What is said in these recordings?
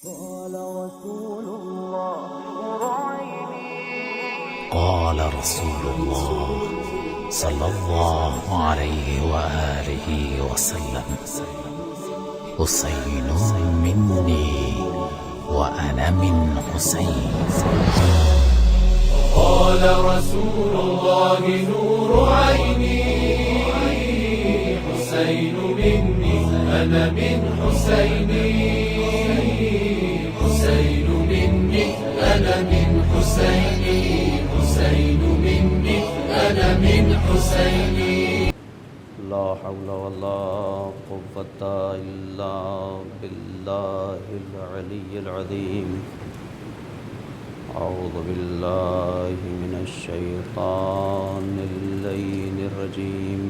قال رسول الله صلى الله عليه وآله وسلم: حسين مني وأنا من حسين. قال رسول الله نور عيني حسين مني أنا من حسيني حسين مني أنا من حسيني حسين مني أنا من حسيني. لا حول ولا قوة إلا بالله العلي العظيم. أعوذ بالله من الشيطان اللعين الرجيم.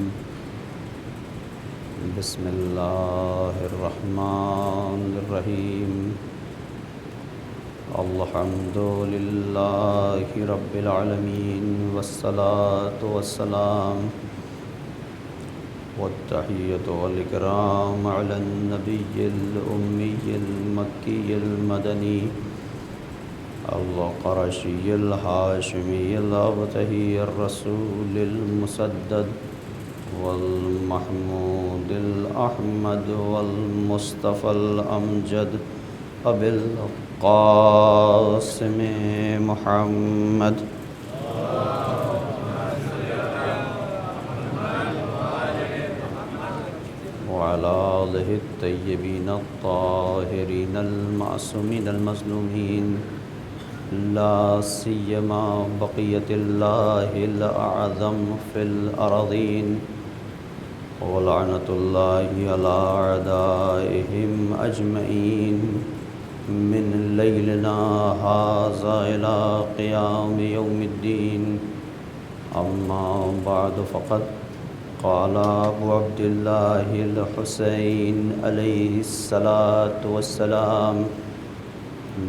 بسم الله الرحمن الرحيم. الحمد لله رب العالمين والصلاة والسلام والتحية والإكرام على النبي الأمي المكي المدني القرشي الهاشمي الأبتهي الرسول المسدد والمحمود الأحمد والمصطفى الأمجد أبي القاسم محمد وعلى آله الطيبين الطاهرين المعصومين المظلومين، لا سيما بقية الله الأعظم في الأراضين، ولعنة الله على أعدائهم أجمعين من ليلنا هذا إلى قيام يوم الدين. أما بعد، فقد قال أبو عبد الله الحسين عليه الصلاة والسلام: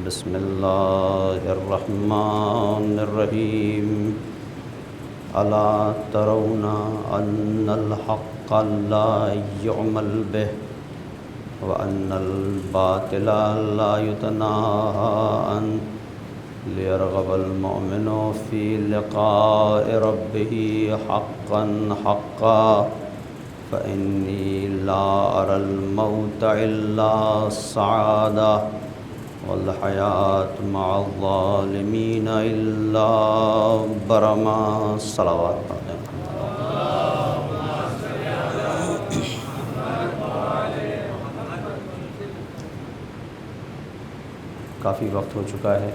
بسم الله الرحمن الرحيم. ألا ترون أن الحق لا يعمل به وأن الباطل لا يتناهى عنه ليرغب المؤمن في لقاء ربه حقا حقا، فإني لا أرى الموت إلا السعادة والحياة مع الظالمين إلا برما. صلوات کافی وقت ہو چکا ہے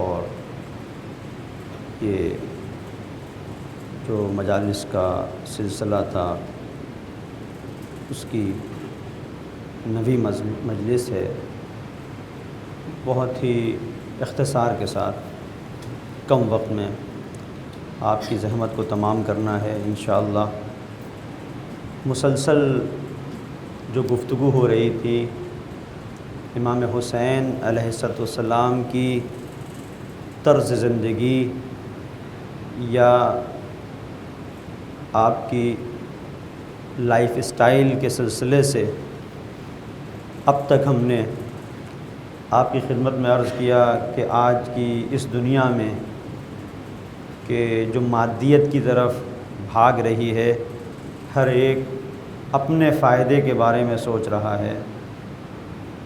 اور یہ جو مجالس کا سلسلہ تھا اس کی نویں مجلس ہے. بہت ہی اختصار کے ساتھ کم وقت میں آپ کی زحمت کو تمام کرنا ہے انشاءاللہ. مسلسل جو گفتگو ہو رہی تھی امام حسین علیہ السلام کی طرز زندگی یا آپ کی لائف اسٹائل کے سلسلے سے، اب تک ہم نے آپ کی خدمت میں عرض کیا کہ آج کی اس دنیا میں کہ جو مادیت کی طرف بھاگ رہی ہے، ہر ایک اپنے فائدے کے بارے میں سوچ رہا ہے،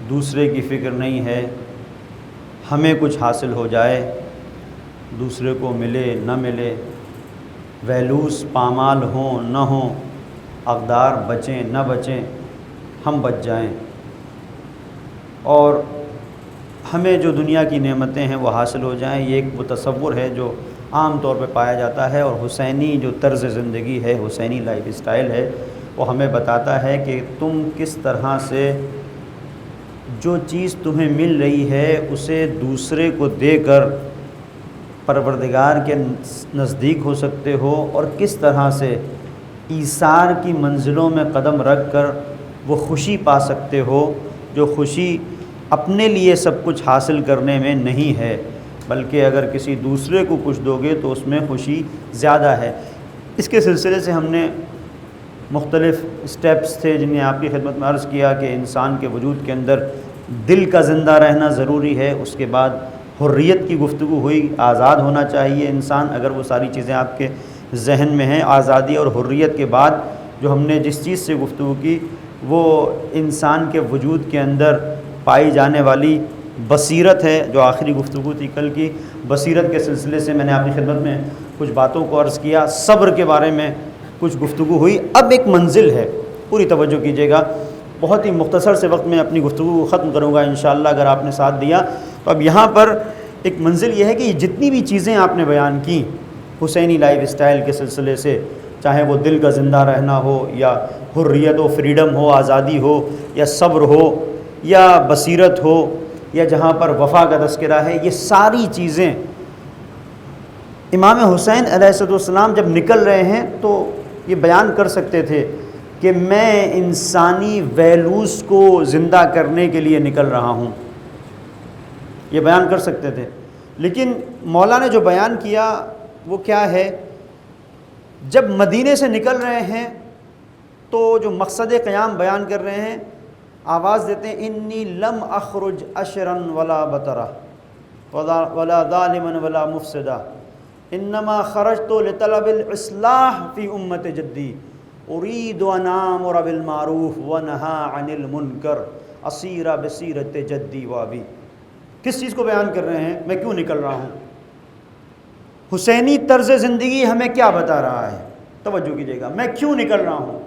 دوسرے کی فکر نہیں ہے. ہمیں کچھ حاصل ہو جائے، دوسرے کو ملے نہ ملے، ویلوز پامال ہوں نہ ہوں، اقدار بچیں نہ بچیں، ہم بچ جائیں، اور ہمیں جو دنیا کی نعمتیں ہیں وہ حاصل ہو جائیں. یہ ایک وہ تصور ہے جو عام طور پہ پایا جاتا ہے، اور حسینی جو طرز زندگی ہے، حسینی لائف اسٹائل ہے، وہ ہمیں بتاتا ہے کہ تم کس طرح سے جو چیز تمہیں مل رہی ہے اسے دوسرے کو دے کر پروردگار کے نزدیک ہو سکتے ہو، اور کس طرح سے ایثار کی منزلوں میں قدم رکھ کر وہ خوشی پا سکتے ہو، جو خوشی اپنے لیے سب کچھ حاصل کرنے میں نہیں ہے، بلکہ اگر کسی دوسرے کو کچھ دو گے تو اس میں خوشی زیادہ ہے. اس کے سلسلے سے ہم نے مختلف سٹیپس تھے جنہیں آپ کی خدمت میں عرض کیا کہ انسان کے وجود کے اندر دل کا زندہ رہنا ضروری ہے، اس کے بعد حریت کی گفتگو ہوئی، آزاد ہونا چاہیے انسان، اگر وہ ساری چیزیں آپ کے ذہن میں ہیں۔ آزادی اور حریت کے بعد جو ہم نے جس چیز سے گفتگو کی وہ انسان کے وجود کے اندر پائی جانے والی بصیرت ہے، جو آخری گفتگو تھی کل کی۔ بصیرت کے سلسلے سے میں نے آپ کی خدمت میں کچھ باتوں کو عرض کیا، صبر کے بارے میں کچھ گفتگو ہوئی۔ اب ایک منزل ہے، پوری توجہ کیجیے گا، بہت ہی مختصر سے وقت میں اپنی گفتگو کو ختم کروں گا انشاءاللہ اگر آپ نے ساتھ دیا۔ تو اب یہاں پر ایک منزل یہ ہے کہ یہ جتنی بھی چیزیں آپ نے بیان کی حسینی لائف اسٹائل کے سلسلے سے، چاہے وہ دل کا زندہ رہنا ہو یا حریت و فریڈم ہو، آزادی ہو، یا صبر ہو، یا بصیرت ہو، یا جہاں پر وفا کا تذکرہ ہے، یہ ساری چیزیں امام حسین علیہ السلام جب نکل رہے ہیں تو یہ بیان کر سکتے تھے کہ میں انسانی ویلوز کو زندہ کرنے کے لیے نکل رہا ہوں، یہ بیان کر سکتے تھے، لیکن مولا نے جو بیان کیا وہ کیا ہے؟ جب مدینے سے نکل رہے ہیں تو جو مقصد قیام بیان کر رہے ہیں، آواز دیتے ہیں انی لم اخرج اشرا ولا بطرا ولا ظالما ولا مفسدا انما خرجت لطلب الاصلاح فی امت جدی اريد ان آمر بالمعروف ونہى عن المنکر اسیر بسیرت جدی وابی۔ کس چیز کو بیان کر رہے ہیں؟ میں کیوں نکل رہا ہوں؟ حسینی طرز زندگی ہمیں کیا بتا رہا ہے؟ توجہ کیجیے گا، میں کیوں نکل رہا ہوں؟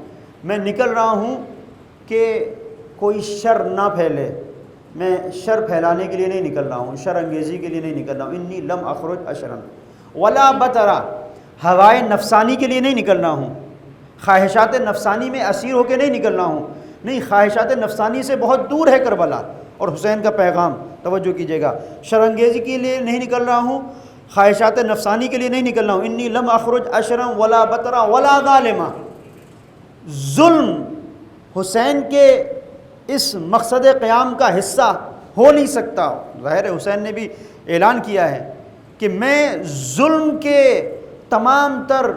میں نکل رہا ہوں کہ کوئی شر نہ پھیلے، میں شر پھیلانے کے لیے نہیں نکل رہا ہوں، شر انگیزی کے لیے نہیں نکل رہا ہوں۔ انی لم اخرج اشرا ولا بطرا، ہوائے نفسانی کے لیے نہیں نکل رہا ہوں، خواہشات نفسانی میں اسیر ہو کے نہیں نکل رہا ہوں، نہیں، خواہشات نفسانی سے بہت دور ہے کربلا اور حسین کا پیغام۔ توجہ کیجیے گا، شر انگیزی کے لیے نہیں نکل رہا ہوں، خواہشات نفسانی کے لیے نہیں نکل رہا ہوں۔ انی لم اخرج اشرا ولا بطرا ولا ظالما، ظلم حسین کے اس مقصد قیام کا حصہ ہو نہیں سکتا۔ ظاہر ہے حسین نے بھی اعلان کیا ہے کہ میں ظلم کے تمام تر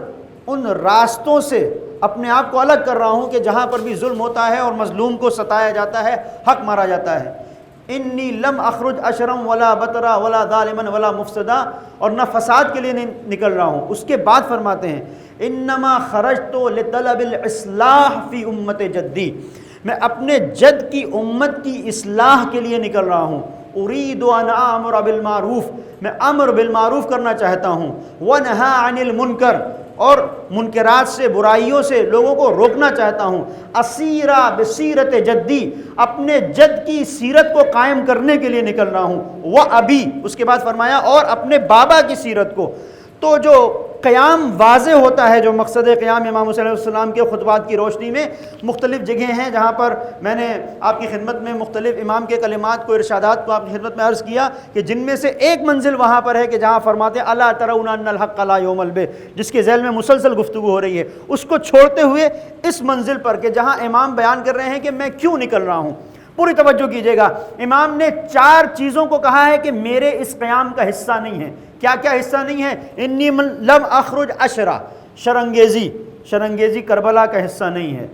ان راستوں سے اپنے آپ کو الگ کر رہا ہوں کہ جہاں پر بھی ظلم ہوتا ہے اور مظلوم کو ستایا جاتا ہے، حق مارا جاتا ہے۔ انی لم اخرج اشرا ولا بطرا ولا ظالما ولا مفسدا، اور نہ فساد کے لیے نہیں نکل رہا ہوں۔ اس کے بعد فرماتے ہیں انما خرجت لطلب الاصلاح فی امت جدی، میں اپنے جد کی امت کی اصلاح کے لیے نکل رہا ہوں۔ اريد ان آمر بالمعروف، میں امر بالمعروف کرنا چاہتا ہوں، ونہى عن المنکر، اور منکرات سے، برائیوں سے لوگوں کو روکنا چاہتا ہوں۔ اسیرا بسیرت جدی، اپنے جد کی سیرت کو قائم کرنے کے لیے نکل رہا ہوں۔ وہ ابھی، اس کے بعد فرمایا اور اپنے بابا کی سیرت کو۔ تو جو قیام واضح ہوتا ہے، جو مقصد قیام امام حسین علیہ السلام کے خطبات کی روشنی میں مختلف جگہیں ہیں جہاں پر میں نے آپ کی خدمت میں مختلف امام کے کلمات کو، ارشادات کو آپ کی خدمت میں عرض کیا کہ جن میں سے ایک منزل وہاں پر ہے کہ جہاں فرماتے ہیں الا ترون ان الحق لا یومل بہ، جس کے ذیل میں مسلسل گفتگو ہو رہی ہے، اس کو چھوڑتے ہوئے اس منزل پر کہ جہاں امام بیان کر رہے ہیں کہ میں کیوں نکل رہا ہوں۔ پوری توجہ کیجیے گا، امام نے 4 چیزوں کو کہا ہے کہ میرے اس قیام کا حصہ نہیں ہے۔ کیا کیا حصہ نہیں ہے؟ انی لم اخرج اشرا، شرنگیزی کربلا کا حصہ نہیں ہے۔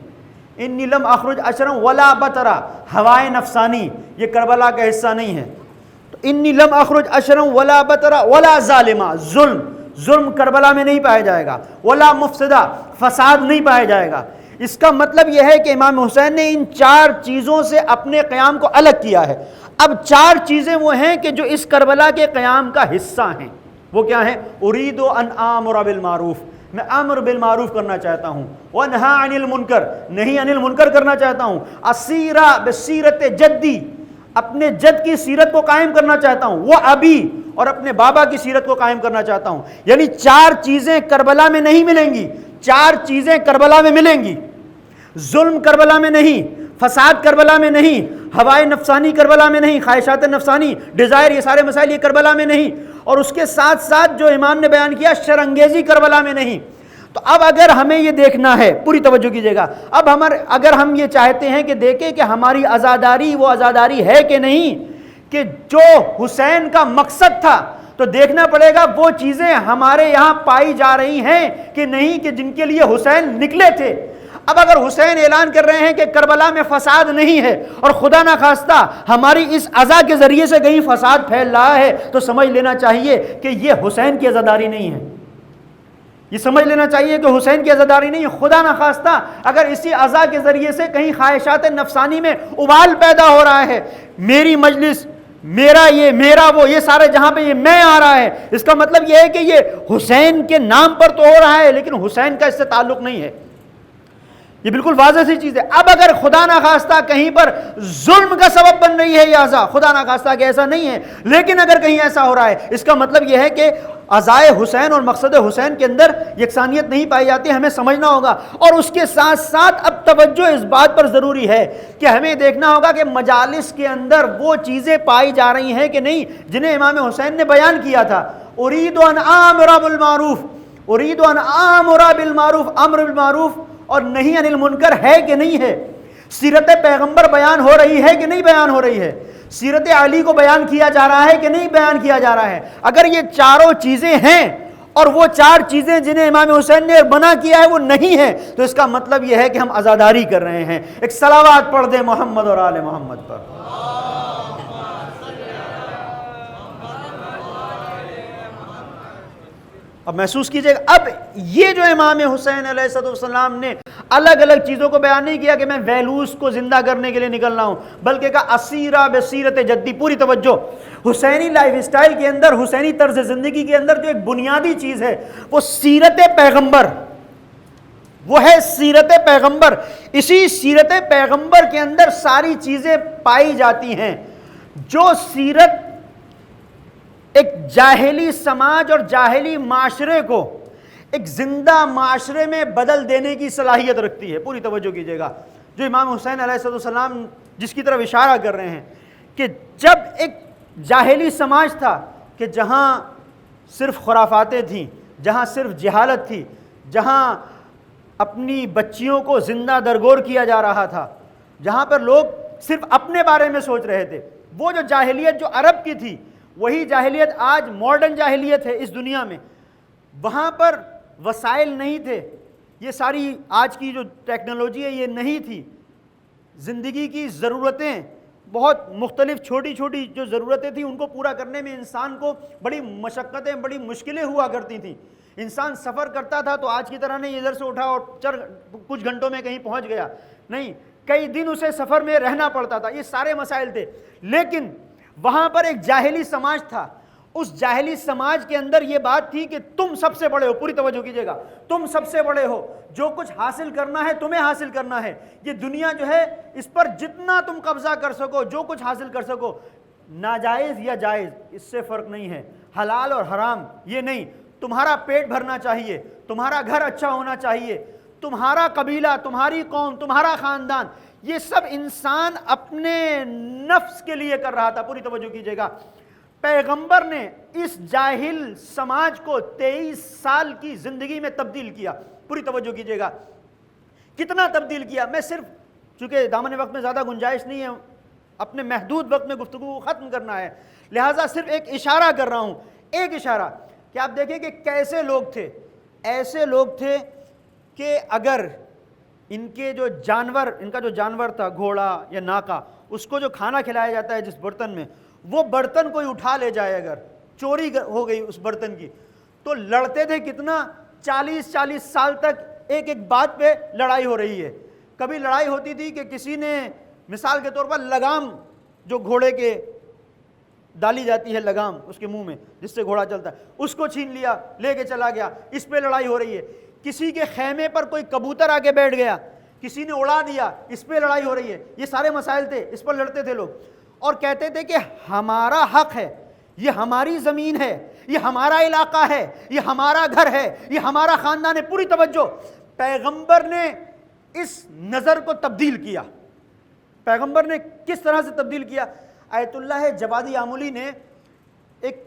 انی لم اخرج اشرا ولا بطرا، ہوائے نفسانی، یہ کربلا کا حصہ نہیں ہے۔ تو انی لم اخرج اشرا ولا بطرا ولا ظالما، ظلم کربلا میں نہیں پایا جائے گا، ولا مفسدہ، فساد نہیں پایا جائے گا۔ اس کا مطلب یہ ہے کہ امام حسین نے ان 4 چیزوں سے اپنے قیام کو الگ کیا ہے۔ اب 4 چیزیں وہ ہیں کہ جو اس کربلا کے قیام کا حصہ ہیں۔ وہ کیا ہیں؟ اريد ان آمر بالمعروف، میں امر بالمعروف کرنا چاہتا ہوں، وانہی عن المنکر، نہیں عن المنکر کرنا چاہتا ہوں، اسیرا بسیرت جدی، اپنے جد کی سیرت کو قائم کرنا چاہتا ہوں، وہ ابھی، اور اپنے بابا کی سیرت کو قائم کرنا چاہتا ہوں۔ یعنی 4 چیزیں کربلا میں نہیں ملیں گی، 4 چیزیں کربلا میں ملیں گی۔ ظلم کربلا میں نہیں، فساد کربلا میں نہیں، ہوائے نفسانی کربلا میں نہیں، خواہشات نفسانی، ڈیزائر، یہ سارے مسائل یہ کربلا میں نہیں، اور اس کے ساتھ ساتھ جو امام نے بیان کیا شر انگیزی کربلا میں نہیں۔ تو اب اگر ہمیں یہ دیکھنا ہے، پوری توجہ کیجیے گا، اب اگر ہم یہ چاہتے ہیں کہ دیکھیں کہ ہماری آزاداری وہ آزاداری ہے کہ نہیں، کہ جو حسین کا مقصد تھا، تو دیکھنا پڑے گا وہ چیزیں ہمارے یہاں پائی جا رہی ہیں کہ نہیں، کہ جن کے لیے حسین نکلے تھے۔ اب اگر حسین اعلان کر رہے ہیں کہ کربلا میں فساد نہیں ہے اور خدا نخواستہ ہماری اس عزا کے ذریعے سے کہیں فساد پھیل رہا ہے تو سمجھ لینا چاہیے کہ یہ حسین کی عزاداری نہیں ہے، یہ سمجھ لینا چاہیے کہ حسین کی عزاداری نہیں ہے۔ خدا نخواستہ اگر اسی عزا کے ذریعے سے کہیں خواہشات نفسانی میں ابال پیدا ہو رہا ہے، میری مجلس، میرا یہ، میرا وہ، یہ سارے جہاں پہ یہ میں آ رہا ہے، اس کا مطلب یہ ہے کہ یہ حسین کے نام پر تو ہو رہا ہے لیکن حسین کا اس سے تعلق نہیں ہے، یہ بالکل واضح سی چیز ہے۔ اب اگر خدا نخواستہ کہیں پر ظلم کا سبب بن رہی ہے یہ عزا، خدا نخواستہ کہ ایسا نہیں ہے، لیکن اگر کہیں ایسا ہو رہا ہے، اس کا مطلب یہ ہے کہ عزائے حسین اور مقصد حسین کے اندر یکسانیت نہیں پائی جاتی، ہمیں سمجھنا ہوگا۔ اور اس کے ساتھ ساتھ اب توجہ اس بات پر ضروری ہے کہ ہمیں دیکھنا ہوگا کہ مجالس کے اندر وہ چیزیں پائی جا رہی ہیں کہ نہیں جنہیں امام حسین نے بیان کیا تھا۔ ارید ان آمر بالمعروف، ارید ان آمر بالمعروف، امر بالمعروف اور نہیں عن المنکر ہے کہ نہیں ہے؟ سیرت پیغمبر بیان ہو رہی ہے کہ نہیں بیان ہو رہی ہے؟ سیرت علی کو بیان کیا جا رہا ہے کہ نہیں بیان کیا جا رہا ہے؟ اگر یہ چاروں چیزیں ہیں اور وہ چار چیزیں جنہیں امام حسین نے بنا کیا ہے وہ نہیں ہے تو اس کا مطلب یہ ہے کہ ہم عزاداری کر رہے ہیں۔ ایک صلوات پڑھ دیں محمد اور آل محمد پر۔ اب محسوس کیجئے گا، اب یہ جو امام حسین علیہ السلام نے الگ الگ چیزوں کو بیان نہیں کیا کہ میں ویلوس کو زندہ کرنے کے لیے نکل رہا ہوں، بلکہ کہا اسیرہ بسیرت جدی، پوری توجہ۔ حسینی لائف اسٹائل کے اندر، حسینی طرز زندگی کے اندر جو ایک بنیادی چیز ہے وہ سیرت پیغمبر، وہ ہے سیرت پیغمبر۔ اسی سیرت پیغمبر کے اندر ساری چیزیں پائی جاتی ہیں جو سیرت ایک جاہلی سماج اور جاہلی معاشرے کو ایک زندہ معاشرے میں بدل دینے کی صلاحیت رکھتی ہے۔ پوری توجہ کیجیے گا، جو امام حسین علیہ السلام جس کی طرف اشارہ کر رہے ہیں کہ جب ایک جاہلی سماج تھا کہ جہاں صرف خرافاتیں تھیں، جہاں صرف جہالت تھی، جہاں اپنی بچیوں کو زندہ درگور کیا جا رہا تھا، جہاں پر لوگ صرف اپنے بارے میں سوچ رہے تھے، وہ جو جاہلیت جو عرب کی تھی وہی جاہلیت آج ماڈرن جاہلیت ہے اس دنیا میں۔ وہاں پر وسائل نہیں تھے، یہ ساری آج کی جو ٹیکنالوجی ہے یہ نہیں تھی، زندگی کی ضرورتیں بہت مختلف، چھوٹی چھوٹی جو ضرورتیں تھیں ان کو پورا کرنے میں انسان کو بڑی مشقتیں، بڑی مشکلیں ہوا کرتی تھیں۔ انسان سفر کرتا تھا تو آج کی طرح نہیں ادھر سے اٹھا اور کچھ گھنٹوں میں کہیں پہنچ گیا، نہیں، کئی دن اسے سفر میں رہنا پڑتا تھا، یہ سارے مسائل تھے۔ لیکن وہاں پر ایک جاہلی سماج تھا، اس جاہلی سماج کے اندر یہ بات تھی کہ تم سب سے بڑے ہو، پوری توجہ کیجئے گا، تم سب سے بڑے ہو، جو کچھ حاصل کرنا ہے تمہیں حاصل کرنا ہے، یہ دنیا جو ہے اس پر جتنا تم قبضہ کر سکو، جو کچھ حاصل کر سکو، ناجائز یا جائز اس سے فرق نہیں ہے، حلال اور حرام یہ نہیں، تمہارا پیٹ بھرنا چاہیے، تمہارا گھر اچھا ہونا چاہیے، تمہارا قبیلہ، تمہاری قوم، تمہارا خاندان، یہ سب انسان اپنے نفس کے لیے کر رہا تھا۔ پوری توجہ کیجئے گا، پیغمبر نے اس جاہل سماج کو 23 سال کی زندگی میں تبدیل کیا۔ پوری توجہ کیجئے گا کتنا تبدیل کیا۔ میں صرف چونکہ دامن وقت میں زیادہ گنجائش نہیں ہے، اپنے محدود وقت میں گفتگو کو ختم کرنا ہے، لہٰذا صرف ایک اشارہ کر رہا ہوں، ایک اشارہ کہ آپ دیکھیں کہ کیسے لوگ تھے، ایسے لوگ تھے کہ اگر ان کے جو جانور، ان کا جو جانور تھا گھوڑا یا ناکا، اس کو جو کھانا کھلایا جاتا ہے جس برتن میں، وہ برتن کوئی اٹھا لے جائے، اگر چوری ہو گئی اس برتن کی، تو لڑتے تھے کتنا، 40 سال تک ایک ایک بات پہ لڑائی ہو رہی ہے۔ کبھی لڑائی ہوتی تھی کہ کسی نے مثال کے طور پر لگام، جو گھوڑے کے ڈالی جاتی ہے لگام اس کے منہ میں جس سے گھوڑا چلتا ہے، اس کو چھین لیا، لے کے چلا گیا، اس پہ لڑائی ہو رہی ہے۔ کسی کے خیمے پر کوئی کبوتر آ کے بیٹھ گیا، کسی نے اڑا دیا، اس پہ لڑائی ہو رہی ہے۔ یہ سارے مسائل تھے، اس پر لڑتے تھے لوگ اور کہتے تھے کہ ہمارا حق ہے، یہ ہماری زمین ہے، یہ ہمارا علاقہ ہے، یہ ہمارا گھر ہے، یہ ہمارا خاندان ہے۔ پوری توجہ، پیغمبر نے اس نظر کو تبدیل کیا۔ پیغمبر نے کس طرح سے تبدیل کیا؟ آیت اللہ جوادی آملی نے ایک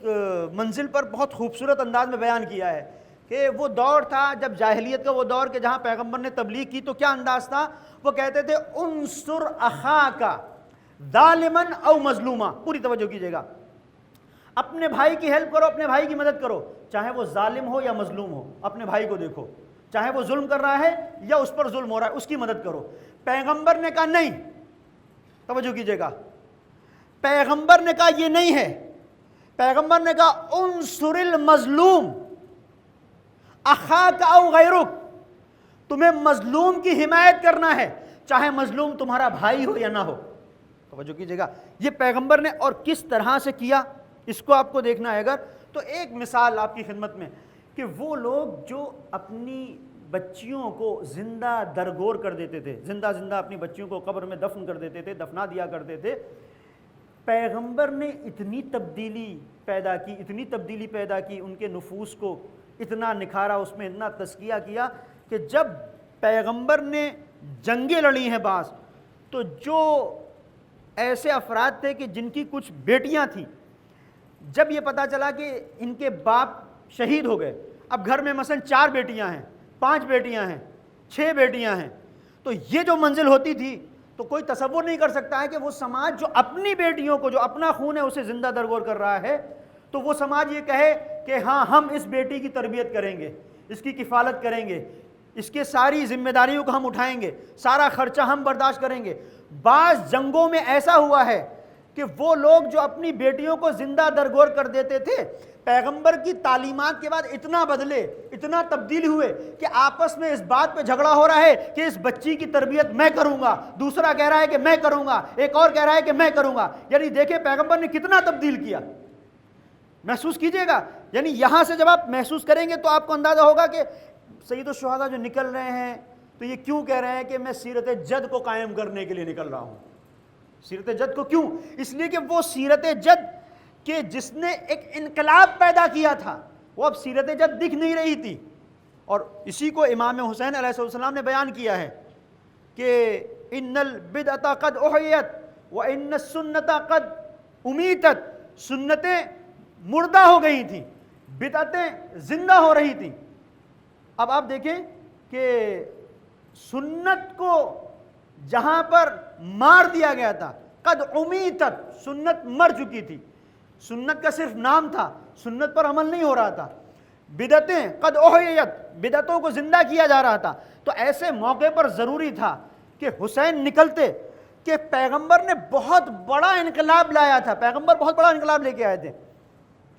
منزل پر بہت خوبصورت انداز میں بیان کیا ہے کہ وہ دور تھا جب جاہلیت کا وہ دور کہ جہاں پیغمبر نے تبلیغ کی تو کیا انداز تھا؟ وہ کہتے تھے انصر اخاک ظالما او مظلوما۔ پوری توجہ کیجئے گا، اپنے بھائی کی ہیلپ کرو، اپنے بھائی کی مدد کرو، چاہے وہ ظالم ہو یا مظلوم ہو، اپنے بھائی کو دیکھو۔ چاہے وہ ظلم کر رہا ہے یا اس پر ظلم ہو رہا ہے اس کی مدد کرو۔ پیغمبر نے کہا نہیں، توجہ کیجئے گا، پیغمبر نے کہا یہ نہیں ہے، پیغمبر نے کہا انصر المظلوم اخاک او غیرک، تمہیں مظلوم کی حمایت کرنا ہے چاہے مظلوم تمہارا بھائی ہو یا نہ ہو۔ توجہ کیجئے گا، یہ پیغمبر نے اور کس طرح سے کیا اس کو آپ کو دیکھنا ہے اگر تو ایک مثال آپ کی خدمت میں کہ وہ لوگ جو اپنی بچیوں کو زندہ درگور کر دیتے تھے، زندہ اپنی بچیوں کو قبر میں دفن کر دیتے تھے، دفنا دیا کرتے تھے، پیغمبر نے اتنی تبدیلی پیدا کی ان کے نفوس کو اتنا نکھارا، اس میں اتنا تزکیہ کیا کہ جب پیغمبر نے جنگیں لڑی ہیں بعض، تو جو ایسے افراد تھے کہ جن کی کچھ بیٹیاں تھیں، جب یہ پتہ چلا کہ ان کے باپ شہید ہو گئے، اب گھر میں مثلا 4 بیٹیاں ہیں، 5 بیٹیاں ہیں، 6 بیٹیاں ہیں، تو یہ جو منزل ہوتی تھی تو کوئی تصور نہیں کر سکتا ہے کہ وہ سماج جو اپنی بیٹیوں کو، جو اپنا خون ہے اسے زندہ درگور کر رہا ہے، تو وہ سماج یہ کہے کہ ہاں ہم اس بیٹی کی تربیت کریں گے، اس کی کفالت کریں گے، اس کے ساری ذمہ داریوں کو ہم اٹھائیں گے، سارا خرچہ ہم برداشت کریں گے۔ بعض جنگوں میں ایسا ہوا ہے کہ وہ لوگ جو اپنی بیٹیوں کو زندہ درگور کر دیتے تھے، پیغمبر کی تعلیمات کے بعد اتنا بدلے، اتنا تبدیل ہوئے کہ آپس میں اس بات پہ جھگڑا ہو رہا ہے کہ اس بچی کی تربیت میں کروں گا، دوسرا کہہ رہا ہے کہ میں کروں گا، ایک اور کہہ رہا ہے کہ میں کروں گا۔ یعنی دیکھیں پیغمبر نے کتنا تبدیل کیا، محسوس کیجئے گا۔ یعنی یہاں سے جب آپ محسوس کریں گے تو آپ کو اندازہ ہوگا کہ سید الشہداء جو نکل رہے ہیں تو یہ کیوں کہہ رہے ہیں کہ میں سیرت جد کو قائم کرنے کے لیے نکل رہا ہوں۔ سیرت جد کو کیوں؟ اس لیے کہ وہ سیرت جد کہ جس نے ایک انقلاب پیدا کیا تھا وہ اب سیرت جد دکھ نہیں رہی تھی، اور اسی کو امام حسین علیہ السلام نے بیان کیا ہے کہ ان البدعۃ قد احیت وان السنۃ قد امیتت، سنتیں مردہ ہو گئی تھیں، بدعتیں زندہ ہو رہی تھیں۔ اب آپ دیکھیں کہ سنت کو جہاں پر مار دیا گیا تھا، قد امیتت، سنت مر چکی تھی، سنت کا صرف نام تھا، سنت پر عمل نہیں ہو رہا تھا۔ بدعتیں قد احیت، بدعتوں کو زندہ کیا جا رہا تھا۔ تو ایسے موقع پر ضروری تھا کہ حسین نکلتے کہ پیغمبر نے بہت بڑا انقلاب لایا تھا، پیغمبر بہت بڑا انقلاب لے کے آئے تھے۔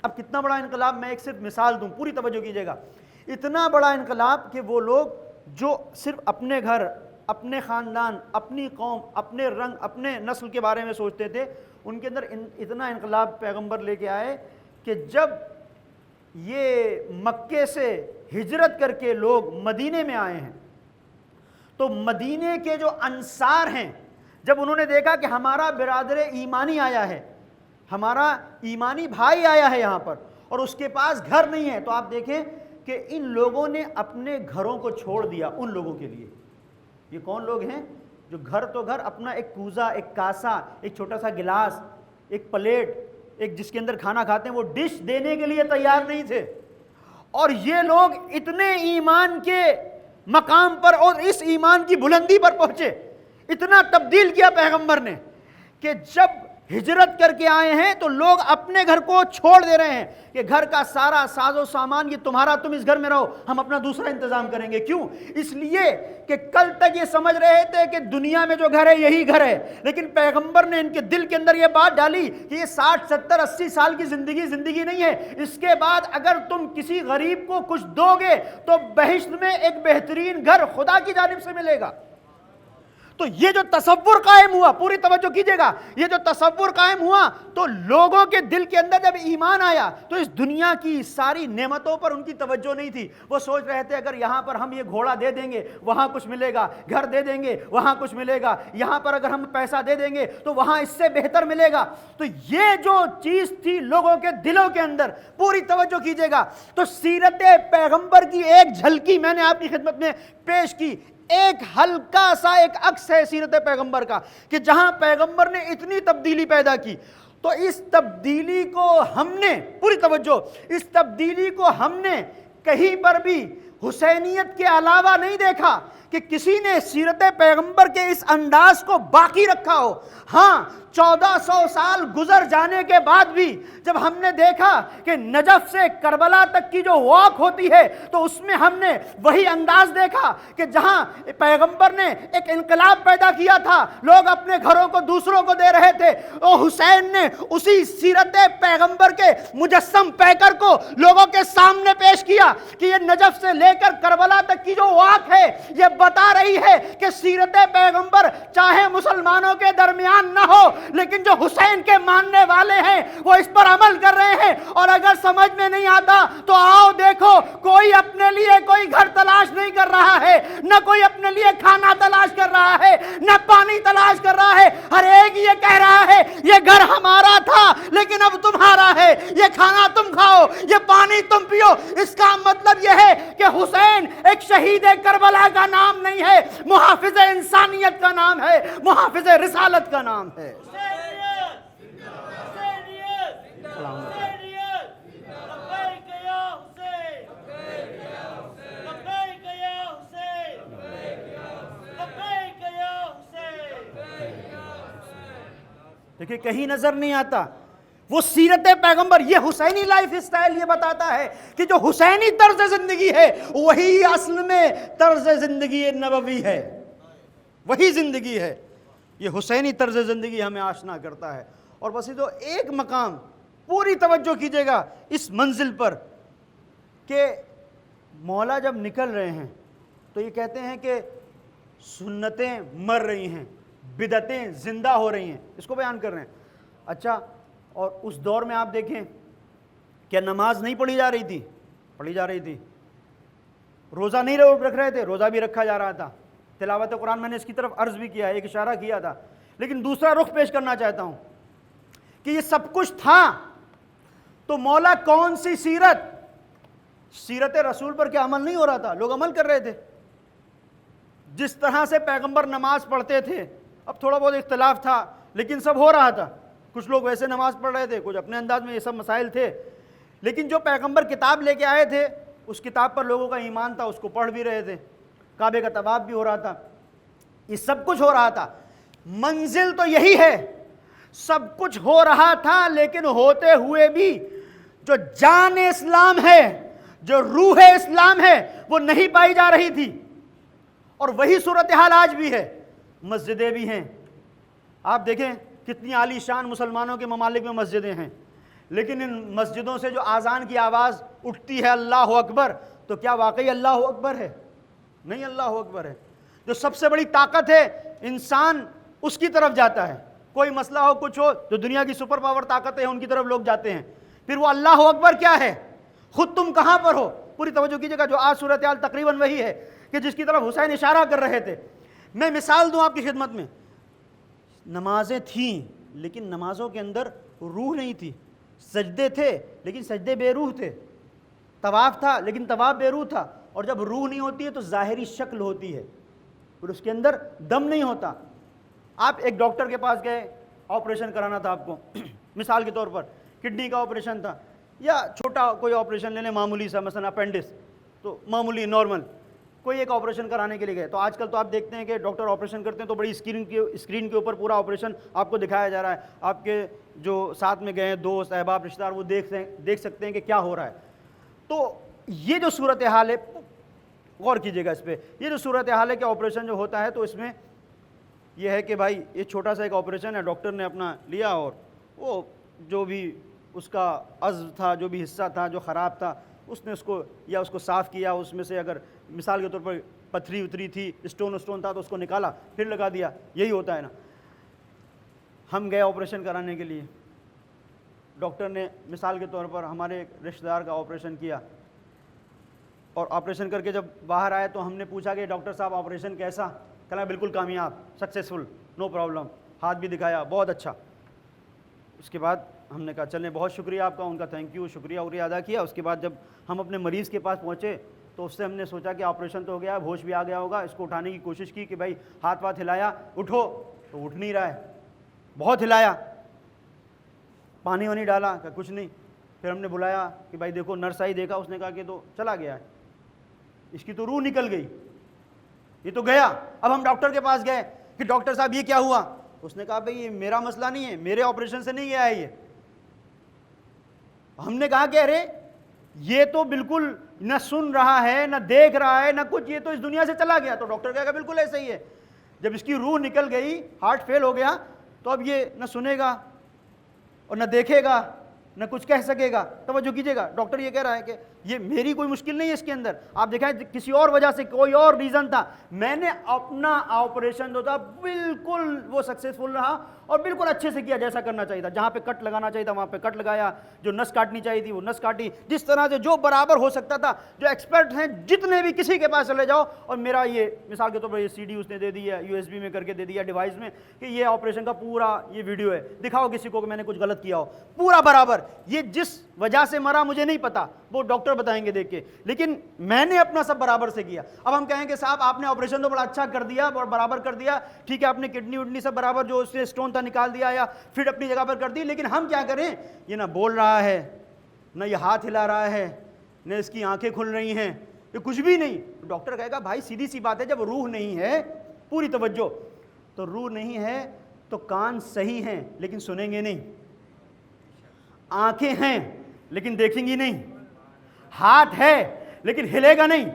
اب کتنا بڑا انقلاب، میں ایک صرف مثال دوں، پوری توجہ کیجیے گا۔ اتنا بڑا انقلاب کہ وہ لوگ جو صرف اپنے گھر، اپنے خاندان، اپنی قوم، اپنے رنگ، اپنے نسل کے بارے میں سوچتے تھے، ان کے اندر اتنا انقلاب پیغمبر لے کے آئے کہ جب یہ مکے سے ہجرت کر کے لوگ مدینے میں آئے ہیں تو مدینے کے جو انصار ہیں، جب انہوں نے دیکھا کہ ہمارا برادر ایمانی آیا ہے، ہمارا ایمانی بھائی آیا ہے یہاں پر اور اس کے پاس گھر نہیں ہے، تو آپ دیکھیں کہ ان لوگوں نے اپنے گھروں کو چھوڑ دیا ان لوگوں کے لیے۔ یہ کون لوگ ہیں جو گھر تو گھر، اپنا ایک کوزہ، ایک کاسا، ایک چھوٹا سا گلاس، ایک پلیٹ، ایک جس کے اندر کھانا کھاتے ہیں وہ ڈش دینے کے لیے تیار نہیں تھے۔ اور یہ لوگ اتنے ایمان کے مقام پر اور اس ایمان کی بلندی پر پہنچے، اتنا تبدیل کیا پیغمبر نے کہ جب ہجرت کر کے آئے ہیں تو لوگ اپنے گھر کو چھوڑ دے رہے ہیں کہ گھر کا سارا ساز و سامان یہ تمہارا، تم اس گھر میں رہو، ہم اپنا دوسرا انتظام کریں گے۔ کیوں؟ اس لیے کہ کل تک یہ سمجھ رہے تھے کہ دنیا میں جو گھر ہے یہی گھر ہے، لیکن پیغمبر نے ان کے دل کے اندر یہ بات ڈالی کہ یہ 60 70 80 سال کی زندگی نہیں ہے، اس کے بعد اگر تم کسی غریب کو کچھ دو گے تو بہشت میں ایک بہترین گھر خدا کی جانب سے ملے گا۔ تو یہ جو تصور قائم ہوا، پوری توجہ کیجئے گا، یہ جو تصور قائم ہوا تو لوگوں کے دل کے اندر جب ایمان آیا تو اس دنیا کی ساری نعمتوں پر ان کی توجہ نہیں تھی۔ وہ سوچ رہے تھے اگر یہاں پر ہم یہ گھوڑا دے دیں گے وہاں کچھ ملے گا، گھر دے دیں گے وہاں کچھ ملے گا، یہاں پر اگر ہم پیسہ دے دیں گے تو وہاں اس سے بہتر ملے گا۔ تو یہ جو چیز تھی لوگوں کے دلوں کے اندر، پوری توجہ کیجئے گا، تو سیرت پیغمبر کی ایک جھلکی میں نے آپ کی خدمت میں پیش کی۔ ایک ہلکا سا ایک عکس ہے سیرت پیغمبر کا کہ جہاں پیغمبر نے اتنی تبدیلی پیدا کی، تو اس تبدیلی کو ہم نے، پوری توجہ، اس تبدیلی کو ہم نے کہیں پر بھی حسینیت کے علاوہ نہیں دیکھا کہ کسی نے سیرت پیغمبر کے اس انداز کو باقی رکھا ہو۔ ہاں 1400 سال گزر جانے کے بعد بھی جب ہم نے دیکھا کہ نجف سے کربلا تک کی جو واک ہوتی ہے تو اس میں ہم نے وہی انداز دیکھا کہ جہاں پیغمبر نے ایک انقلاب پیدا کیا تھا، لوگ اپنے گھروں کو دوسروں کو دے رہے تھے، اور حسین نے اسی سیرت پیغمبر کے مجسم پیکر کو لوگوں کے سامنے پیش کیا کہ یہ نجف سے لے کر کربلا تک کی جو واک ہے یہ بتا رہی ہے کہ سیرت پیغمبر چاہے مسلمانوں کے درمیان نہ ہو لیکن جو حسین کے ماننے والے ہیں وہ اس پر عمل کر رہے ہیں۔ اور اگر سمجھ میں نہیں آتا تو آؤ دیکھو، کوئی اپنے لیے کوئی گھر تلاش نہیں کر رہا ہے، نہ کوئی اپنے لیے کھانا تلاش کر رہا ہے، نہ پانی تلاش کر رہا ہے، ہر ایک یہ کہہ رہا ہے یہ گھر ہمارا تھا لیکن اب تمہارا ہے، یہ کھانا تم کھاؤ، یہ پانی تم پیو۔ اس کا مطلب یہ ہے کہ حسین ایک شہید کربلا کا نام نہیں ہے، محافظ انسانیت کا نام ہے، محافظ رسالت کا نام ہے۔ دیکھیں کہیں نظر نہیں آتا وہ سیرت پیغمبر، یہ حسینی لائف اسٹائل یہ بتاتا ہے کہ جو حسینی طرز زندگی ہے وہی اصل میں طرز زندگی نبوی ہے، وہی زندگی ہے۔ یہ حسینی طرز زندگی ہمیں آشنا کرتا ہے۔ اور بس یہ تو ایک مقام پوری توجہ کیجئے گا اس منزل پر کہ مولا جب نکل رہے ہیں تو یہ کہتے ہیں کہ سنتیں مر رہی ہیں، بدعتیں زندہ ہو رہی ہیں، اس کو بیان کر رہے ہیں۔ اچھا، اور اس دور میں آپ دیکھیں کہ نماز نہیں پڑھی جا رہی تھی، پڑھی جا رہی تھی، روزہ نہیں رکھ رہے تھے، روزہ بھی رکھا جا رہا تھا، تلاوت قرآن میں نے اس کی طرف عرض بھی کیا ہے، ایک اشارہ کیا تھا۔ لیکن دوسرا رخ پیش کرنا چاہتا ہوں کہ یہ سب کچھ تھا تو مولا کون سی سیرت رسول پر کیا عمل نہیں ہو رہا تھا؟ لوگ عمل کر رہے تھے۔ جس طرح سے پیغمبر نماز پڑھتے تھے، اب تھوڑا بہت اختلاف تھا لیکن سب ہو رہا تھا، کچھ لوگ ویسے نماز پڑھ رہے تھے، کچھ اپنے انداز میں، یہ سب مسائل تھے۔ لیکن جو پیغمبر کتاب لے کے آئے تھے اس کتاب پر لوگوں کا ایمان تھا، اس کو پڑھ بھی رہے تھے، کعبے کا طواف بھی ہو رہا تھا، یہ سب کچھ ہو رہا تھا۔ منزل تو یہی ہے، سب کچھ ہو رہا تھا لیکن ہوتے ہوئے بھی جو جان اسلام ہے، جو روح اسلام ہے وہ نہیں پائی جا رہی تھی۔ اور وہی صورتحال آج بھی ہے، مسجدیں بھی ہیں، آپ دیکھیں کتنی عالی شان مسلمانوں کے ممالک میں مسجدیں ہیں، لیکن ان مسجدوں سے جو آذان کی آواز اٹھتی ہے اللہ اکبر، تو کیا واقعی اللہ اکبر ہے؟ نہیں، اللہ اکبر ہے۔ جو سب سے بڑی طاقت ہے انسان اس کی طرف جاتا ہے، کوئی مسئلہ ہو کچھ ہو جو دنیا کی سپر پاور طاقتیں ہیں ان کی طرف لوگ جاتے ہیں، پھر وہ اللہ اکبر کیا ہے؟ خود تم کہاں پر ہو؟ پوری توجہ کیجیے گا، جو آج صورتحال تقریباً وہی ہے کہ جس کی طرف حسین اشارہ کر رہے تھے۔ میں مثال دوں آپ کی خدمت میں، نمازیں تھیں لیکن نمازوں کے اندر روح نہیں تھی، سجدے تھے لیکن سجدے بے روح تھے، طواف تھا لیکن طواف بے روح تھا۔ اور جب روح نہیں ہوتی ہے تو ظاہری شکل ہوتی ہے، پھر اس کے اندر دم نہیں ہوتا۔ آپ ایک ڈاکٹر کے پاس گئے، آپریشن کرانا تھا آپ کو، مثال کے طور پر کڈنی کا آپریشن تھا یا چھوٹا کوئی آپریشن لینے معمولی سا، مثلا اپینڈس، تو معمولی نارمل کوئی ایک آپریشن کرانے کے لیے گئے، تو آج کل تو آپ دیکھتے ہیں کہ ڈاکٹر آپریشن کرتے ہیں تو بڑی اسکرین کے اوپر پورا آپریشن آپ کو دکھایا جا رہا ہے، آپ کے جو ساتھ میں گئے ہیں دوست احباب رشتہ دار وہ دیکھ سکتے ہیں کہ کیا ہو رہا ہے۔ تو یہ جو صورتحال ہے، غور کیجیے گا اس پہ، یہ جو صورتحال ہے کہ آپریشن جو ہوتا ہے تو اس میں یہ ہے کہ بھائی یہ چھوٹا سا ایک آپریشن ہے، ڈاکٹر نے اپنا لیا اور وہ جو بھی اس کا عضو تھا، جو بھی حصہ تھا جو خراب تھا، اس نے اس کو صاف کیا، اس میں سے اگر مثال کے طور پر پتھری اتری تھی، اسٹون تھا تو اس کو نکالا پھر لگا دیا، یہی ہوتا ہے نا۔ ہم گئے آپریشن کرانے کے لیے، ڈاکٹر نے مثال کے طور پر ہمارے ایک رشتہ دار کا آپریشن کیا، اور آپریشن کر کے جب باہر آئے تو ہم نے پوچھا کہ ڈاکٹر صاحب آپریشن کیسا؟ کہا بالکل کامیاب، سکسیسفل، نو پرابلم، ہاتھ بھی دکھایا، بہت اچھا۔ اس کے بعد ہم نے کہا چلیں بہت شکریہ آپ کا، ان کا تھینک یو، شکریہ ادا کیا۔ اس کے بعد جب ہم اپنے مریض کے پاس پہنچے تو اس سے ہم نے سوچا کہ آپریشن تو ہو گیا، ہوش بھی آ گیا ہوگا، اس کو اٹھانے کی کوشش کی کہ بھائی ہاتھ ہلایا، اٹھو، تو اٹھ نہیں رہا ہے، بہت ہلایا، پانی وانی ڈالا کہ کچھ نہیں، پھر ہم نے بلایا کہ بھائی دیکھو، نرس آئی، دیکھا، اس نے کہا کہ تو چلا گیا ہے، اس کی تو روح نکل گئی، یہ تو گیا۔ اب ہم ڈاکٹر کے پاس گئے کہ ڈاکٹر صاحب یہ کیا ہوا؟ اس نے کہا بھئی یہ میرا مسئلہ نہیں ہے، میرے آپریشن سے نہیں گیا ہے یہ. ہم نے کہا کہ ارے یہ تو بالکل نہ سن رہا ہے نہ دیکھ رہا ہے نہ کچھ، یہ تو اس دنیا سے چلا گیا. تو ڈاکٹر کہا کہ بالکل ایسا ہی ہے. جب اس کی روح نکل گئی، ہارٹ فیل ہو گیا، تو اب یہ نہ سنے گا اور نہ دیکھے گا نہ کچھ کہہ سکے گا. توجہ کیجیے گا، ڈاکٹر یہ کہہ رہا ہے کہ یہ میری کوئی مشکل نہیں ہے اس کے اندر. آپ دیکھیں کسی اور وجہ سے، کوئی اور ریزن تھا، میں نے اپنا آپریشن جو تھا بالکل وہ سکسیسفل رہا اور بالکل اچھے سے کیا جیسا کرنا چاہیے تھا. جہاں پہ کٹ لگانا چاہیے تھا وہاں پہ کٹ لگایا، جو نس کاٹنی چاہیے تھی وہ نس کاٹی، جس طرح سے جو برابر ہو سکتا تھا. جو ایکسپرٹ ہیں جتنے بھی، کسی کے پاس چلے جاؤ، اور میرا یہ مثال کے طور پر یہ سی ڈی اس نے دے دی ہے USB میں کر کے دے دیا ڈیوائس میں کہ یہ آپریشن کا پورا یہ ویڈیو ہے، دکھاؤ کسی کو کہ میں نے کچھ غلط کیا ہو، پورا برابر. یہ جس وجہ سے مرا مجھے نہیں پتا، وہ ڈاکٹر بتائیں گے دیکھ کے، لیکن میں نے اپنا سب برابر سے کیا. اب ہم کہیں کہ صاحب آپ نے آپریشن تو بڑا اچھا کر دیا اور برابر کر دیا، ٹھیک ہے، آپ نے کڈنی وڈنی سب برابر جو اس نے اسٹون تھا نکال دیا یا پھر اپنی جگہ پر کر دی، لیکن ہم کیا کریں؟ یہ نہ بول رہا ہے، نہ یہ ہاتھ ہلا رہا ہے، نہ اس کی آنکھیں کھل رہی ہیں، یہ کچھ بھی نہیں. ڈاکٹر کہے گا بھائی سیدھی سی بات ہے، جب روح نہیں ہے، پوری توجہ، تو روح نہیں ہے تو کان صحیح ہیں لیکن سنیں گے نہیں، آنکھیں ہیں لیکن دیکھیں گی نہیں، ہاتھ ہے لیکن ہلے گا نہیں.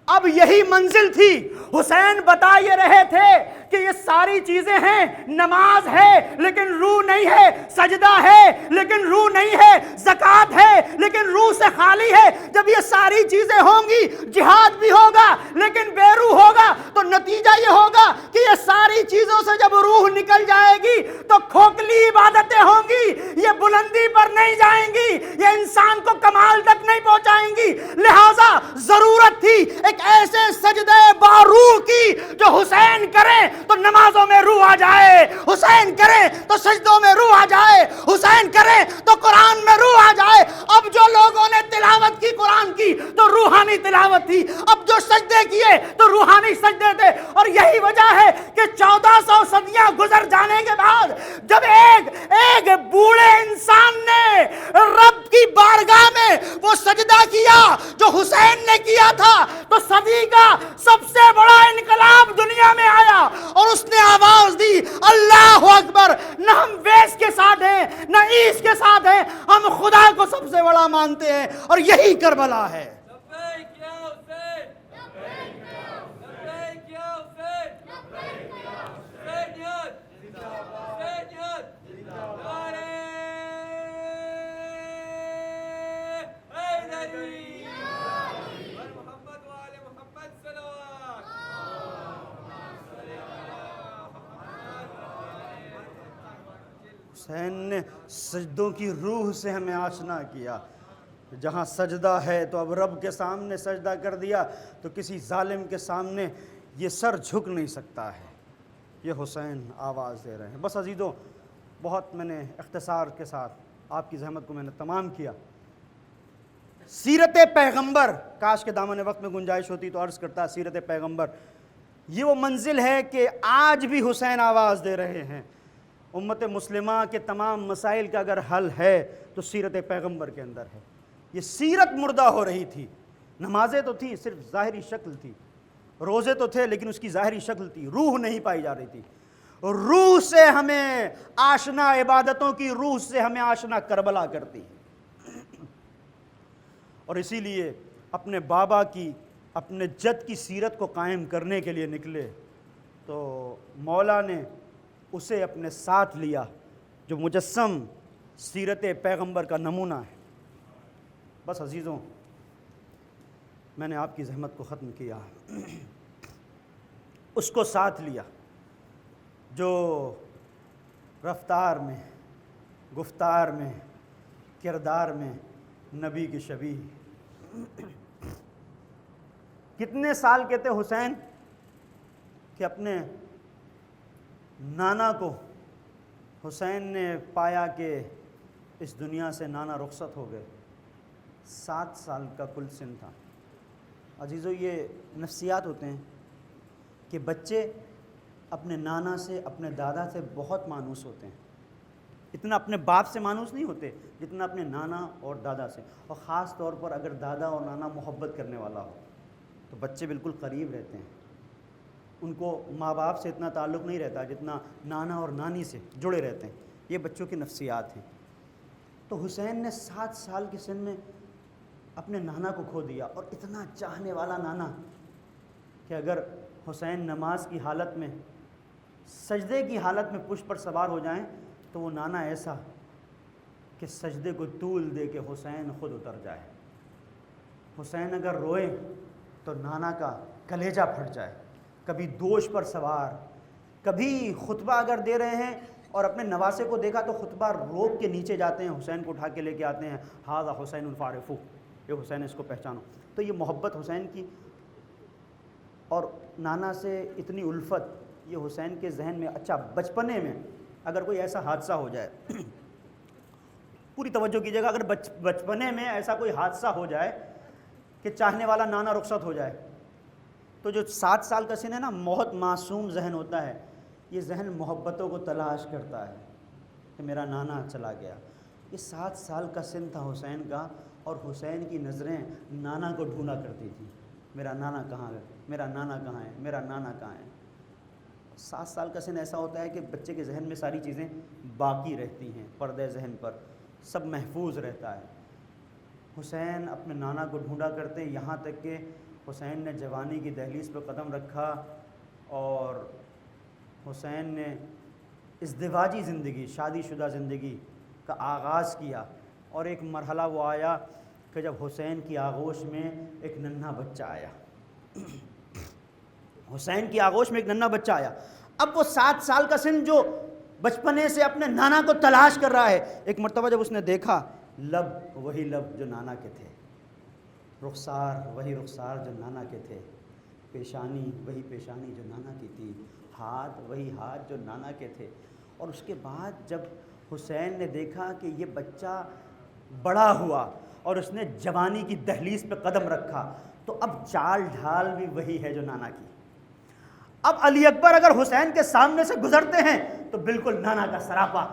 اب یہی منزل تھی. حسین بتا یہ رہے تھے کہ یہ ساری چیزیں ہیں، نماز ہے لیکن روح نہیں ہے، سجدہ ہے لیکن روح نہیں ہے، زکوٰۃ ہے لیکن روح سے خالی ہے. جب یہ ساری چیزیں ہوں گی، جہاد بھی ہوگا لیکن بے روح ہوگا، تو نتیجہ یہ ہوگا کہ یہ ساری چیزوں سے جب روح نکل جائے گی تو کھوکھلی عبادتیں ہوں گی، یہ بلندی پر نہیں جائیں گی، یہ انسان کو کمال تک نہیں پہنچائیں گی. لہذا ضرورت تھی ایک ایسے سجدے باروح کی جو حسین کریں تو نمازوں میں روح آ جائے، حسین کریں تو سجدوں میں روح آ جائے، حسین کریں تو قرآن میں روح آ جائے. اب جو لوگوں نے تلاوت کی قرآن کی تو روحانی تلاوت تھی، اب جو سجدے کیے تو روحانی سجدے تھے. اور یہی وجہ ہے کہ 1400 صدیاں گزر جانے کے بعد جب ایک بوڑھے انسان نے رب کی بارگاہ میں وہ سجدہ کیا جو حسین نے کیا تھا، تو صدی کا سب سے بڑا انقلاب دنیا میں آیا اور اس نے آواز دی اللہ اکبر. نہ ہم ویس کے ساتھ ہیں نہ ایس کے ساتھ ہیں، ہم خدا کو سب سے بڑا مانتے ہیں، اور یہی کربلا ہے. حسین نے سجدوں کی روح سے ہمیں آشنا کیا. جہاں سجدہ ہے تو اب رب کے سامنے سجدہ کر دیا تو کسی ظالم کے سامنے یہ سر جھک نہیں سکتا ہے. یہ حسین آواز دے رہے ہیں. بس عزیزوں، بہت میں نے اختصار کے ساتھ آپ کی زحمت کو میں نے تمام کیا. سیرت پیغمبر، کاش کے دامن وقت میں گنجائش ہوتی تو عرض کرتا. سیرت پیغمبر یہ وہ منزل ہے کہ آج بھی حسین آواز دے رہے ہیں. امت مسلمہ کے تمام مسائل کا اگر حل ہے تو سیرت پیغمبر کے اندر ہے. یہ سیرت مردہ ہو رہی تھی. نمازیں تو تھیں، صرف ظاہری شکل تھی، روزے تو تھے لیکن اس کی ظاہری شکل تھی، روح نہیں پائی جا رہی تھی. روح سے ہمیں آشنا، عبادتوں کی روح سے ہمیں آشنا کربلا کرتی. اور اسی لیے اپنے بابا کی، اپنے جد کی سیرت کو قائم کرنے کے لیے نکلے تو مولا نے اسے اپنے ساتھ لیا جو مجسم سیرت پیغمبر کا نمونہ ہے. بس عزیزوں، میں نے آپ کی زحمت کو ختم کیا، اس کو ساتھ لیا جو رفتار میں، گفتار میں، کردار میں نبی کی شبیہ. کتنے سال کے تھے حسین کہ اپنے نانا کو حسین نے پایا کہ اس دنیا سے نانا رخصت ہو گئے. 7 سال کا کل سن تھا. عزیزو، یہ نفسیات ہوتے ہیں کہ بچے اپنے نانا سے، اپنے دادا سے بہت مانوس ہوتے ہیں. اتنا اپنے باپ سے مانوس نہیں ہوتے جتنا اپنے نانا اور دادا سے. اور خاص طور پر اگر دادا اور نانا محبت کرنے والا ہو تو بچے بالکل قریب رہتے ہیں. ان کو ماں باپ سے اتنا تعلق نہیں رہتا جتنا نانا اور نانی سے جڑے رہتے ہیں. یہ بچوں کی نفسیات ہیں. تو حسین نے 7 سال کی سن میں اپنے نانا کو کھو دیا، اور اتنا چاہنے والا نانا کہ اگر حسین نماز کی حالت میں، سجدے کی حالت میں پشت پر سوار ہو جائیں تو وہ نانا ایسا کہ سجدے کو طول دے کے حسین خود اتر جائے. حسین اگر روئے تو نانا کا کلیجہ پھٹ جائے. کبھی دوش پر سوار، کبھی خطبہ اگر دے رہے ہیں اور اپنے نواسے کو دیکھا تو خطبہ روک کے نیچے جاتے ہیں، حسین کو اٹھا کے لے کے آتے ہیں. ھذا حسین الفارفو، یہ حسین، اس کو پہچانو. تو یہ محبت حسین کی اور نانا سے اتنی الفت، یہ حسین کے ذہن میں. اچھا، بچپنے میں اگر کوئی ایسا حادثہ ہو جائے، پوری توجہ کیجیے گا، اگر بچپنے میں ایسا کوئی حادثہ ہو جائے کہ چاہنے والا نانا رخصت ہو جائے، تو جو 7 سال کا سن ہے نا، بہت معصوم ذہن ہوتا ہے. یہ ذہن محبتوں کو تلاش کرتا ہے کہ میرا نانا چلا گیا. یہ 7 سال کا سن تھا حسین کا، اور حسین کی نظریں نانا کو ڈھونڈا کرتی تھیں. میرا نانا کہاں ہے، میرا نانا کہاں ہے، میرا نانا کہاں ہے. 7 سال کا سن ایسا ہوتا ہے کہ بچے کے ذہن میں ساری چیزیں باقی رہتی ہیں، پردے ذہن پر سب محفوظ رہتا ہے. حسین اپنے نانا کو ڈھونڈا کرتے، یہاں تک کہ حسین نے جوانی کی دہلیز پہ قدم رکھا اور حسین نے ازدواجی زندگی، شادی شدہ زندگی کا آغاز کیا. اور ایک مرحلہ وہ آیا کہ جب حسین کی آغوش میں ایک ننھا بچہ آیا. حسین کی آغوش میں ایک ننھا بچہ آیا. اب وہ 7 سال کا سن جو بچپنے سے اپنے نانا کو تلاش کر رہا ہے، ایک مرتبہ جب اس نے دیکھا، لب وہی لب جو نانا کے تھے، رخسار وہی رخسار جو نانا کے تھے، پیشانی وہی پیشانی جو نانا کی تھی، ہاتھ وہی ہاتھ جو نانا کے تھے. اور اس کے بعد جب حسین نے دیکھا کہ یہ بچہ بڑا ہوا اور اس نے جوانی کی دہلیز پہ قدم رکھا، تو اب چال ڈھال بھی وہی ہے جو نانا کی. اب علی اکبر اگر حسین کے سامنے سے گزرتے ہیں تو بالکل نانا کا سراپا.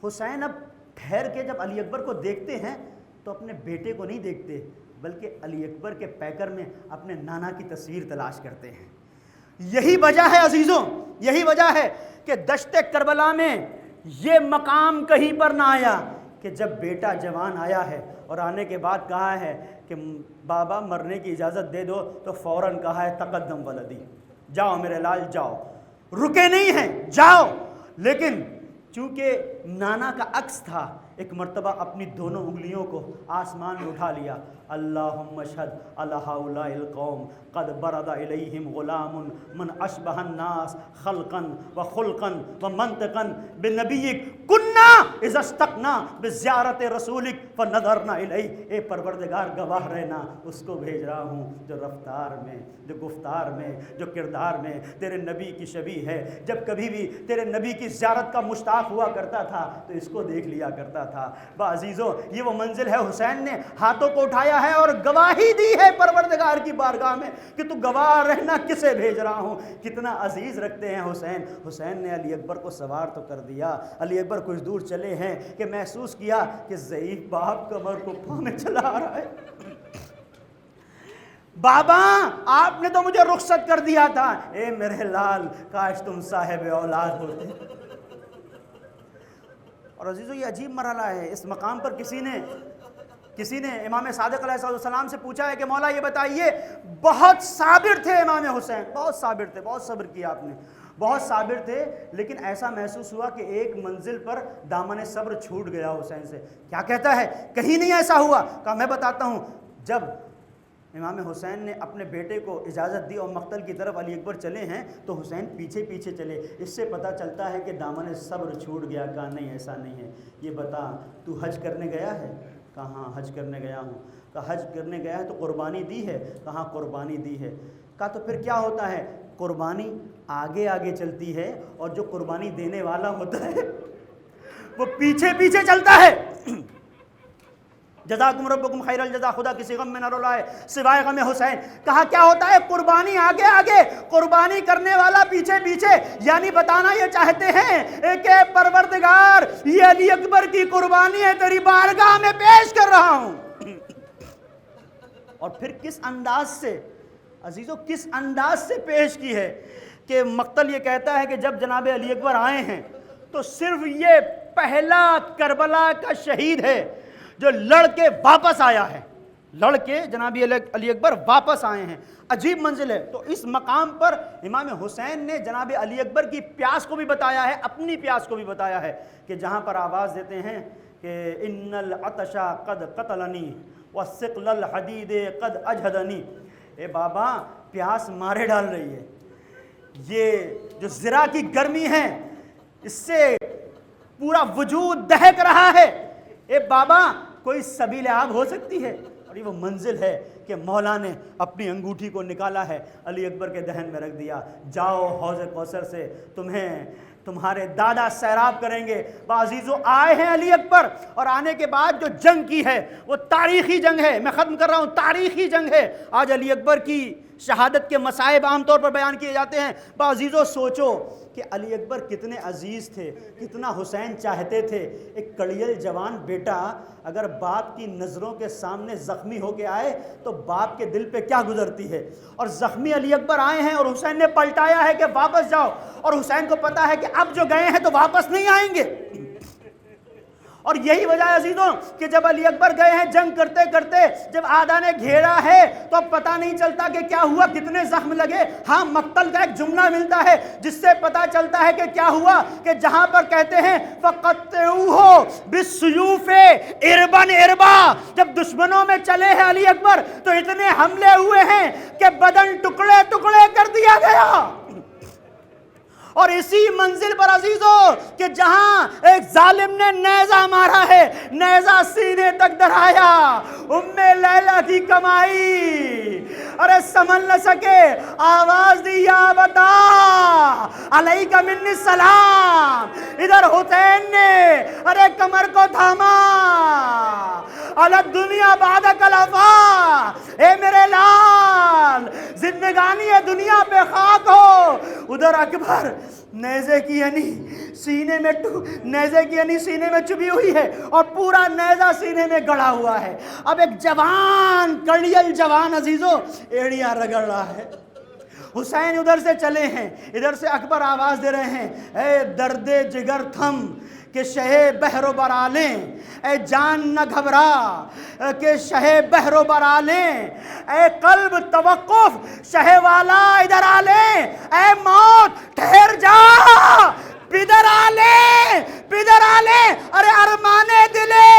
حسین اب ٹھہر کے جب علی اکبر کو دیکھتے ہیں تو اپنے بیٹے کو نہیں دیکھتے، بلکہ علی اکبر کے پیکر میں اپنے نانا کی تصویر تلاش کرتے ہیں. یہی وجہ ہے عزیزوں، یہی وجہ ہے کہ دشت کربلا میں یہ مقام کہیں پر نہ آیا کہ جب بیٹا جوان آیا ہے اور آنے کے بعد کہا ہے کہ بابا مرنے کی اجازت دے دو، تو فوراً کہا ہے تقدم ولدی، جاؤ میرے لال جاؤ. رکے نہیں ہیں، جاؤ. لیکن چونکہ نانا کا عکس تھا، ایک مرتبہ اپنی دونوں انگلیوں کو آسمان میں اٹھا لیا. اللہم اشہد علی ہؤلاء القوم قد برد الیہم غلام من اشبہ الناس خلقا وخلقا ومنطقا بنبیک کنا اذا اشتقنا بزیارت رسولک فنظرنا الیہ. اے پروردگار گواہ رہنا، اس کو بھیج رہا ہوں جو رفتار میں، جو گفتار میں، جو کردار میں تیرے نبی کی شبیہ ہے. جب کبھی بھی تیرے نبی کی زیارت کا مشتاق ہوا کرتا تھا تو اس کو دیکھ لیا کرتا تھا. عزیزوں، یہ وہ منزل ہے. حسین نے ہاتھوں کو اٹھایا ہے اور گواہی دی ہے پروردگار کی بارگاہ میں کہ تو گواہ رہنا کسے بھیج رہا ہوں. کتنا عزیز رکھتے ہیں حسین. حسین نے علی اکبر کو سوار تو کر دیا. علی اکبر کچھ دور چلے ہیں کہ محسوس کیا کہ ضعیف باپ کمر کو پاؤں میں چلا آ رہا ہے. بابا آپ نے تو مجھے رخصت کر دیا تھا. اے میرے لال، کاش تم صاحب اولاد ہوتے. اور عزیزو، یہ عجیب مرحلہ ہے. اس مقام پر کسی نے امام صادق علیہ السلام سے پوچھا ہے کہ مولا یہ بتائیے، بہت صابر تھے امام حسین، بہت صابر تھے، بہت صبر کیا آپ نے، بہت صابر تھے، لیکن ایسا محسوس ہوا کہ ایک منزل پر دامن صبر چھوٹ گیا حسین سے. کیا کہتا ہے؟ کہیں نہیں ایسا ہوا. کہا میں بتاتا ہوں. جب امام حسین نے اپنے بیٹے کو اجازت دی اور مقتل کی طرف علی اکبر چلے ہیں تو حسین پیچھے پیچھے چلے. اس سے پتہ چلتا ہے کہ دامن صبر چھوٹ گیا. کہا نہیں، ایسا نہیں ہے. یہ بتا، تو حج کرنے گیا ہے؟ کہا ہاں حج کرنے گیا ہوں. کہا حج کرنے گیا ہے تو قربانی دی ہے؟ کہا قربانی دی ہے. کہا تو پھر کیا ہوتا ہے؟ قربانی آگے آگے چلتی ہے اور جو قربانی دینے والا ہوتا ہے وہ پیچھے پیچھے چلتا ہے. جزاکم ربکم خیر الجزا. خدا کسی غم میں نہ رلائے سوائے غم حسین. کہا کیا ہوتا ہے؟ قربانی آگے آگے، قربانی کرنے والا پیچھے پیچھے. یعنی بتانا یہ چاہتے ہیں کہ پروردگار، یہ علی اکبر کی قربانی ہے، تیری بارگاہ میں پیش کر رہا ہوں. اور پھر کس انداز سے عزیزو کس انداز سے پیش کی ہے کہ مقتل یہ کہتا ہے کہ جب جناب علی اکبر آئے ہیں تو صرف یہ پہلا کربلا کا شہید ہے جو لڑ کے واپس آیا ہے، لڑ کے جناب علی اکبر واپس آئے ہیں، عجیب منزل ہے۔ تو اس مقام پر امام حسین نے جناب علی اکبر کی پیاس کو بھی بتایا ہے، اپنی پیاس کو بھی بتایا ہے، کہ جہاں پر آواز دیتے ہیں کہ ان العطش قد قتلنی والثقل الحدید قد اجہدنی، اے بابا پیاس مارے ڈال رہی ہے، یہ جو ذرا کی گرمی ہے اس سے پورا وجود دہک رہا ہے، اے بابا کوئی سبیل آب ہو سکتی ہے؟ اور یہ وہ منزل ہے کہ مولا نے اپنی انگوٹھی کو نکالا ہے، علی اکبر کے دہن میں رکھ دیا، جاؤ حوض کوثر سے تمہیں تمہارے دادا سیراب کریں گے۔ عزیزو آئے ہیں علی اکبر، اور آنے کے بعد جو جنگ کی ہے وہ تاریخی جنگ ہے، میں ختم کر رہا ہوں، تاریخی جنگ ہے۔ آج علی اکبر کی شہادت کے مصائب عام طور پر بیان کیے جاتے ہیں۔ عزیزو سوچو کہ علی اکبر کتنے عزیز تھے، کتنا حسین چاہتے تھے۔ ایک کڑیل جوان بیٹا اگر باپ کی نظروں کے سامنے زخمی ہو کے آئے تو باپ کے دل پہ کیا گزرتی ہے، اور زخمی علی اکبر آئے ہیں اور حسین نے پلٹایا ہے کہ واپس جاؤ، اور حسین کو پتا ہے کہ اب جو گئے ہیں تو واپس نہیں آئیں گے۔ اور یہی وجہ ہے عزیزوں کہ جب علی اکبر گئے ہیں جنگ کرتے کرتے، جب آدھا نے گھیرا ہے تو اب پتہ نہیں چلتا کہ کیا ہوا، کتنے زخم لگے۔ ہاں مقتل کا ایک جملہ ملتا ہے جس سے پتہ چلتا ہے کہ کیا ہوا، کہ جہاں پر کہتے ہیں فَقَطِّعُوهُ بِالسُّيُوفِ عِرْبًا عِرْبًا، جب دشمنوں میں چلے ہیں علی اکبر تو اتنے حملے ہوئے ہیں کہ بدن ٹکڑے ٹکڑے کر دیا گیا۔ اور اسی منزل پر عزیزو کہ جہاں ایک ظالم نے نیزہ مارا ہے، نیزہ سینے تک درایا، ام لیلہ کی کمائی ارے سمجھ نہ سکے، آواز دی یا بتا علیکہ منی السلام، ادھر حسین نے ارے کمر کو تھاما، الدنیا بعدک الوفا، اے میرے لال زندگانی ہے دنیا پہ خاک ہو۔ ادھر اکبر نیزے کی ینی سینے میں نیزے کی ینی سینے میں چبھی ہوئی ہے اور پورا نیزہ سینے میں گڑا ہوا ہے۔ اب ایک جوان کڑیل جوان عزیزو ایڑیاں رگڑ رہا ہے۔ حسین ادھر سے چلے ہیں، ادھر سے اکبر آواز دے رہے ہیں، اے درد جگر تھم کہ شہ بحر و بر آلیں، اے جان نہ گھبرا کہ شہ بحر و بر آلیں، اے قلب توقف شہ والا ادھر آلیں، اے موت ٹھہر جا پدر آلیں پدر آلیں، ارے ارمانے دلے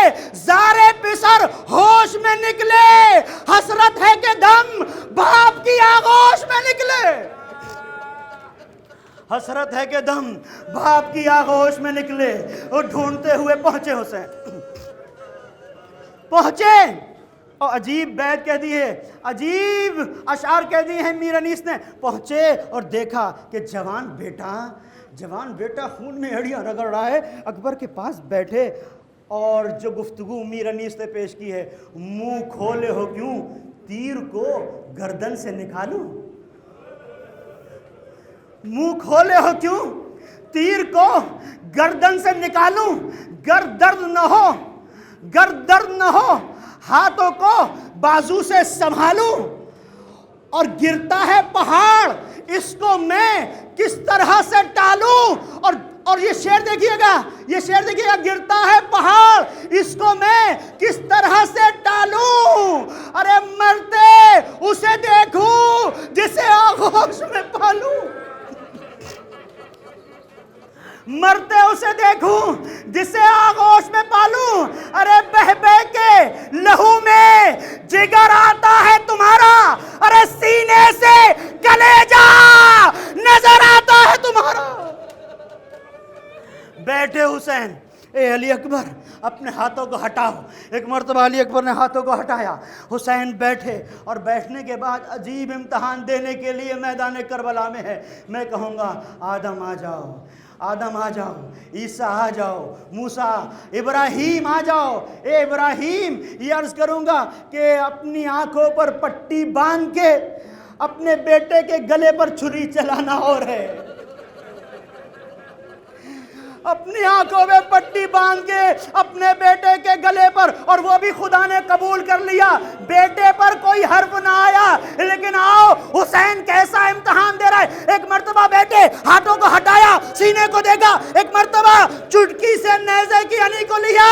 زارے پسر ہوش میں نکلے، حسرت ہے کہ دم باپ کی آغوش میں نکلے، حسرت ہے کہ دم باپ کی آغوش میں نکلے۔ اور ڈھونڈتے ہوئے پہنچے حسین، پہنچے اور عجیب بیت کہہ دی ہے، عجیب اشعار کہہ دی ہیں میر انیس نے۔ پہنچے اور دیکھا کہ جوان بیٹا خون میں ایڑیاں رگڑ رہا ہے، اکبر کے پاس بیٹھے، اور جو گفتگو میر انیس نے پیش کی ہے، منہ کھولے ہو کیوں تیر کو گردن سے نکالوں، منہ کھولے ہو کیوں تیر کو گردن سے نکالوں، گر درد نہ ہو ہاتھوں کو بازو سے سنبھالوں، اور گرتا ہے پہاڑ اس کو میں کس طرح سے ٹالوں، اور یہ شعر دیکھیے گا، گرتا ہے پہاڑ اس کو میں کس طرح سے ٹالوں، ارے مرتے اسے دیکھوں جسے آغوش میں پالوں، مرتے اسے دیکھوں جسے آغوش میں پالوں، ارے بہ بہ کے لہو میں جگر آتا ہے تمہارا، ارے سینے سے کلیجہ نظر آتا ہے تمہارا۔ بیٹھے حسین، اے علی اکبر اپنے ہاتھوں کو ہٹاؤ۔ ایک مرتبہ علی اکبر نے ہاتھوں کو ہٹایا، حسین بیٹھے، اور بیٹھنے کے بعد عجیب امتحان دینے کے لیے میدان کربلا میں ہے۔ میں کہوں گا آدم آ جاؤ، عیسیٰ آ جاؤ، موسیٰ، ابراہیم آ جاؤ۔ اے ابراہیم، یہ عرض کروں گا کہ اپنی آنکھوں پر پٹی باندھ کے اپنے بیٹے کے گلے پر چھری چلانا اور ہے، اپنی آنکھوں میں پٹی باندھ کے اپنے بیٹے کے گلے پر، اور وہ بھی خدا نے قبول کر لیا، بیٹے پر کوئی حرف نہ آیا، لیکن آؤ حسین کیسا امتحان دے رہا ہے۔ ایک مرتبہ بیٹے ہاتھوں کو ہٹایا، سینے کو دیکھا، ایک مرتبہ چٹکی سے نیزے کی علی کو لیا،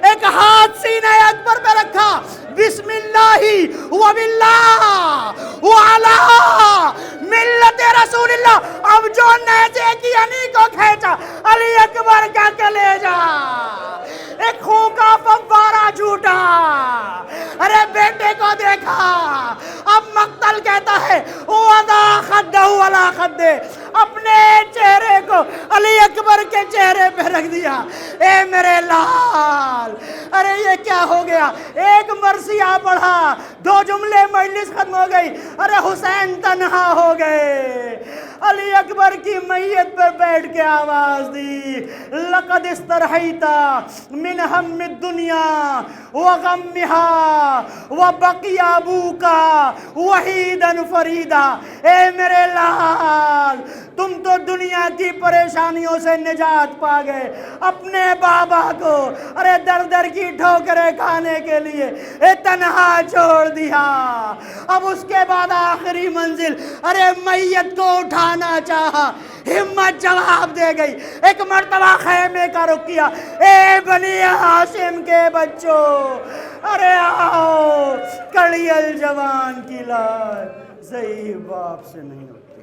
ایک ہاتھ سینے اکبر پہ رکھا، بسم اللہ وباللہ وعلا ملت رسول اللہ۔ اب جو نیزے کی علی کو کھینچا، علی اکبر کا کلیجہ ایک خون کا فوارہ جھوٹا۔ ارے بیٹے کو دیکھا، اب مقتل کہتا ہے وَضَعَ خَدَّهُ عَلَى خَدِّهِ، اپنے چہرے کو علی اکبر کے چہرے پہ رکھ دیا۔ اے میرے لال، ارے یہ کیا ہو گیا؟ ایک مرثیہ پڑھا، 2 جملے مجلس ختم ہو گئی، ارے حسین تنہا ہو گئے۔ علی اکبر کی میت پر بیٹھ کے آواز دی، لقد استرحیت من ہم الدنیا وغمها وبقی ابوکا وحیدا فریدا۔ اے میرے لال، تم تو دنیا کی پریشانیوں سے نجات پا گئے، اپنے بابا کو ارے در در کی ٹھوکریں کھانے کے لیے تنہا چھوڑ دیا۔ اب اس کے بعد آخری منزل، ارے میت کو اٹھانا چاہا، ہمت جواب دے گئی۔ ایک مرتبہ خیمے کا رخ کیا، اے بنی ہاشم کے بچوں، ارے آؤ، کڑی الجوان کی لاج ضعیف باپ سے نہیں ہوتی۔